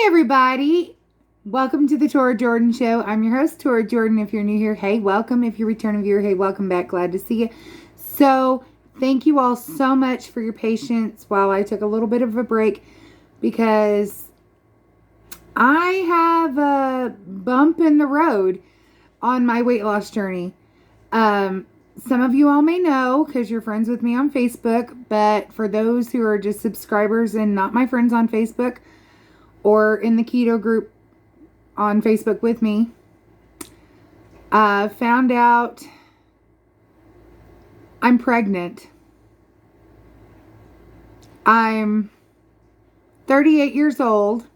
Everybody, welcome to the Tora Jordan Show. I'm your host, Tora Jordan. If you're new here, hey, welcome. If you're a returning viewer, hey, welcome back. Glad to see you. So, thank you all so much for your patience while I took a little bit of a break because I have a bump in the road on my weight loss journey. Some of you all may know because you're friends with me on Facebook, but for those who are just subscribers and not my friends on Facebook, or in the keto group on Facebook with me, found out I'm pregnant. I'm 38 years old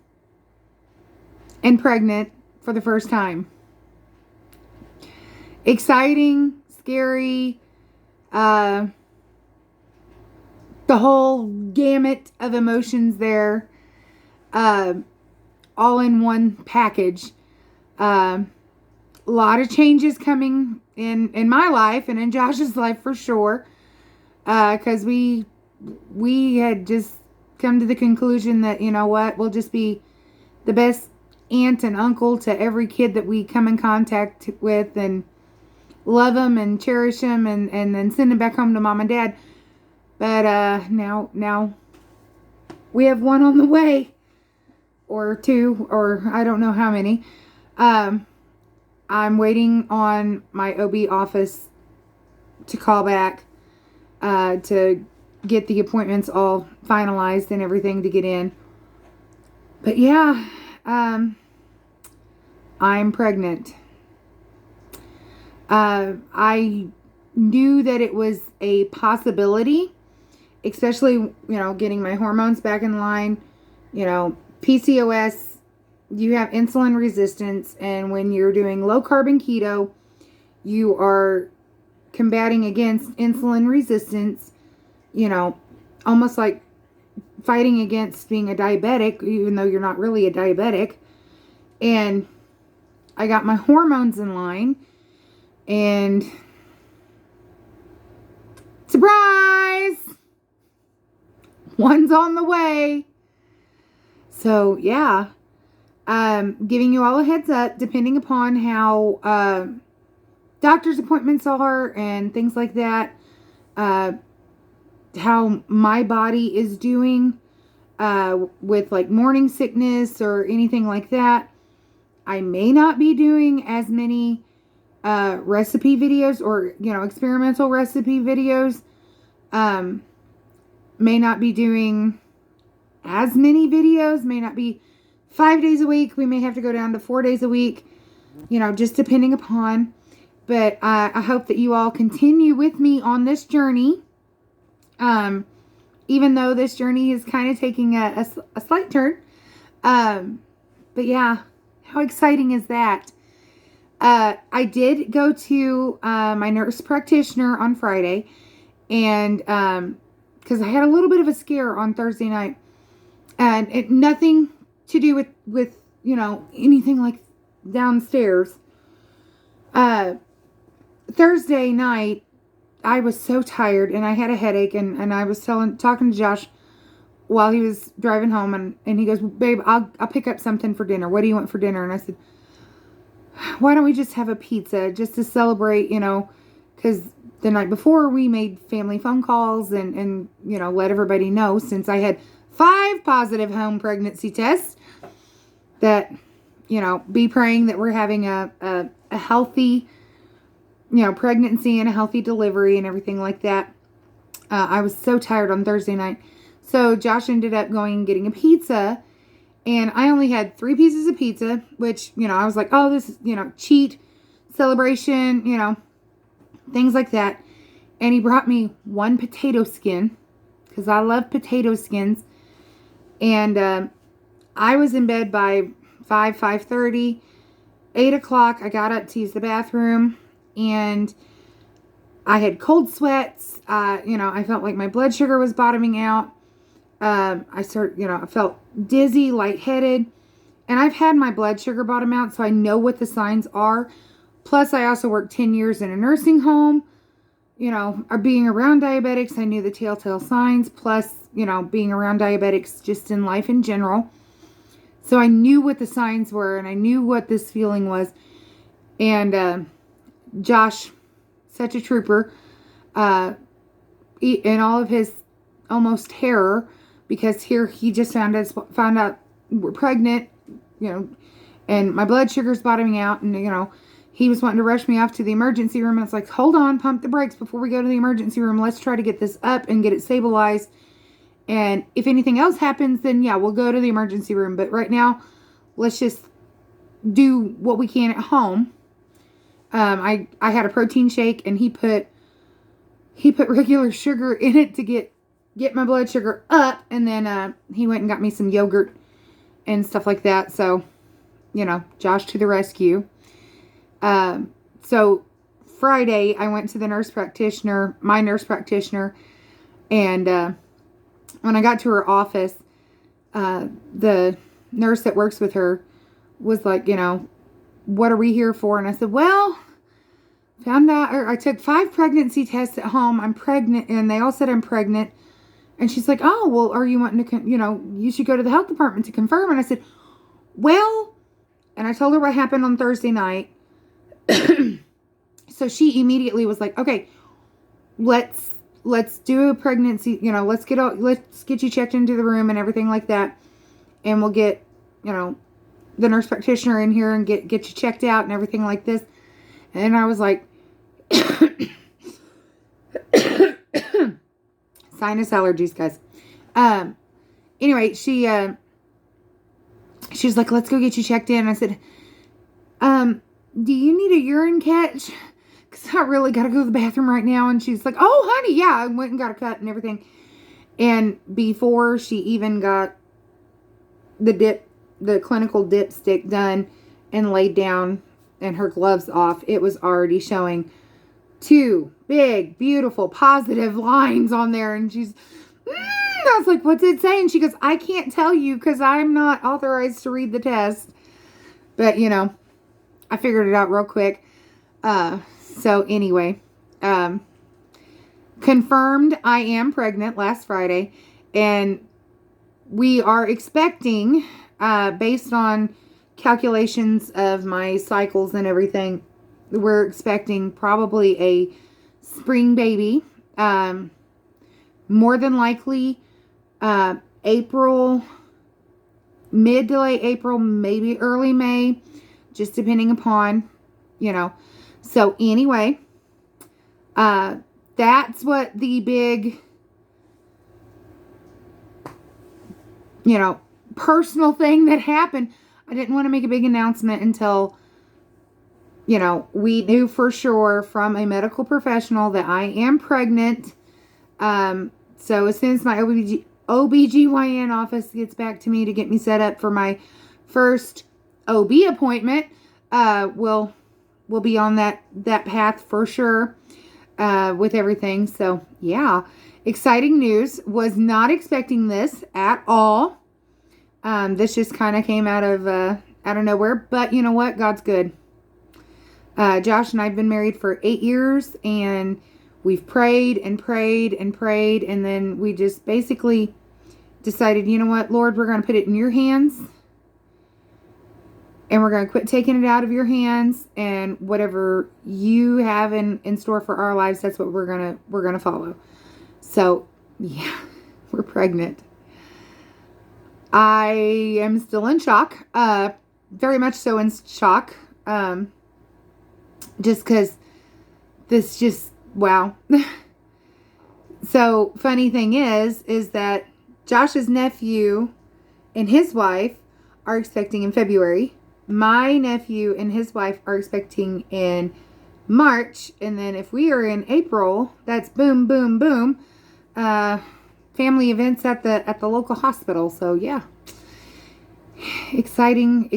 and pregnant for the first time. Exciting, scary, the whole gamut of emotions there. All in one package. A lot of changes coming in my life and in Josh's life for sure. Because we had just come to the conclusion that, you know what, we'll just be the best aunt and uncle to every kid that we come in contact with and love them and cherish them and then send them back home to mom and dad. But now we have one on the way. Or two, or I don't know how many. I'm waiting on my OB office to call back to get the appointments all finalized and everything to get in. But yeah, I'm pregnant. I knew that it was a possibility, especially, getting my hormones back in line, PCOS, you have insulin resistance, and when you're doing low carb and keto, you are combating against insulin resistance, almost like fighting against being a diabetic, even though you're not really a diabetic. And I got my hormones in line, and surprise! One's on the way. So, yeah, giving you all a heads up, depending upon how doctor's appointments are and things like that, how my body is doing with like morning sickness or anything like that. I may not be doing as many recipe videos or, experimental recipe videos. May not be doing as many videos, may not be 5 days a week. We may have to go down to 4 days a week, just depending upon. But I hope that you all continue with me on this journey. Even though this journey is kind of taking a slight turn. But yeah, how exciting is that? I did go to my nurse practitioner on Friday. And because I had a little bit of a scare on Thursday night. And it nothing to do with anything like downstairs. Thursday night, I was so tired and I had a headache and I was talking to Josh while he was driving home and he goes, babe, I'll pick up something for dinner. What do you want for dinner? And I said, why don't we just have a pizza just to celebrate, because the night before we made family phone calls and let everybody know since I had 5 positive home pregnancy tests that, be praying that we're having a healthy, pregnancy and a healthy delivery and everything like that. I was so tired on Thursday night. So Josh ended up going and getting a pizza and I only had 3 pieces of pizza, which, I was like, oh, this is, cheat celebration, things like that. And he brought me 1 potato skin because I love potato skins. And I was in bed by 5:30, 8 o'clock. I got up to use the bathroom and I had cold sweats. I felt like my blood sugar was bottoming out. I felt dizzy, lightheaded. And I've had my blood sugar bottom out, so I know what the signs are. Plus, I also worked 10 years in a nursing home. Being around diabetics, I knew the telltale signs. Plus, being around diabetics just in life in general. So I knew what the signs were, and I knew what this feeling was. And Josh, such a trooper, in all of his almost terror, because here he just found out we're pregnant, and my blood sugar's bottoming out, and he was wanting to rush me off to the emergency room. And it's like, hold on, pump the brakes before we go to the emergency room. Let's try to get this up and get it stabilized. And if anything else happens, then yeah, we'll go to the emergency room. But right now, let's just do what we can at home. I had a protein shake, and he put regular sugar in it to get my blood sugar up. And then he went and got me some yogurt and stuff like that. So, Josh to the rescue. So Friday I went to the my nurse practitioner, and when I got to her office, the nurse that works with her was like, what are we here for? And I said, well, I took 5 pregnancy tests at home. I'm pregnant, and they all said I'm pregnant. And she's like, oh, well, are you wanting to, you should go to the health department to confirm. And I said, well, and I told her what happened on Thursday night. So she immediately was like, okay, let's do a pregnancy, let's get you checked into the room and everything like that. And we'll get, the nurse practitioner in here and get you checked out and everything like this. And I was like, sinus allergies, guys. Anyway, she was like, let's go get you checked in. I said, do you need a urine catch? Because I really got to go to the bathroom right now. And she's like, oh, honey, yeah. I went and got a cut and everything. And before she even got the clinical dipstick done and laid down and her gloves off, it was already showing 2 big, beautiful, positive lines on there. And I was like, what's it saying? She goes, I can't tell you because I'm not authorized to read the test. But, I figured it out real quick. So anyway, confirmed I am pregnant last Friday, and we are expecting, based on calculations of my cycles and everything, we're expecting probably a spring baby. More than likely, April, mid to late April, maybe early May, just depending upon, So anyway, that's what the big, personal thing that happened. I didn't want to make a big announcement until, we knew for sure from a medical professional that I am pregnant. So as soon as my OBGYN office gets back to me to get me set up for my first OB appointment, we'll be on that path for sure, with everything. So yeah, exciting news. Was not expecting this at all. This just kind of came out of nowhere, but you know what? God's good. Josh and I have been married for 8 years, and we've prayed and prayed and prayed. And then we just basically decided, you know what, Lord, we're going to put it in your hands. And we're going to quit taking it out of your hands, and whatever you have in store for our lives, that's what we're going to follow. So, yeah, we're pregnant. I am still in shock. Very much so in shock. Just because this just, wow. So, funny thing is that Josh's nephew and his wife are expecting in February. My nephew and his wife are expecting in March. And then if we are in April, that's boom, boom, boom. Family events at the local hospital. So yeah, exciting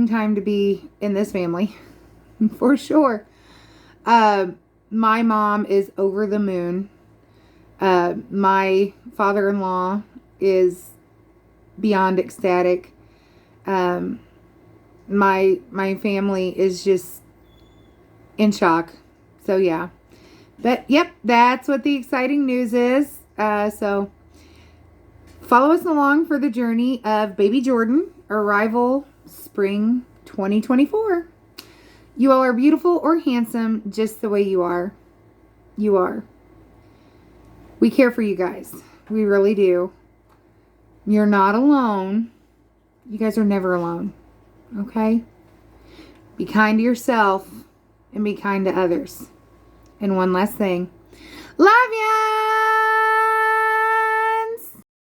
time to be in this family for sure. My mom is over the moon. My father-in-law is beyond ecstatic. My family is just in shock. So yeah. But yep, that's what the exciting news is. So follow us along for the journey of baby Jordan. Arrival Spring 2024. You all are beautiful or handsome just the way you are. You are. We care for you guys. We really do. You're not alone. You guys are never alone. Okay? Be kind to yourself and be kind to others. And one last thing. Love ya!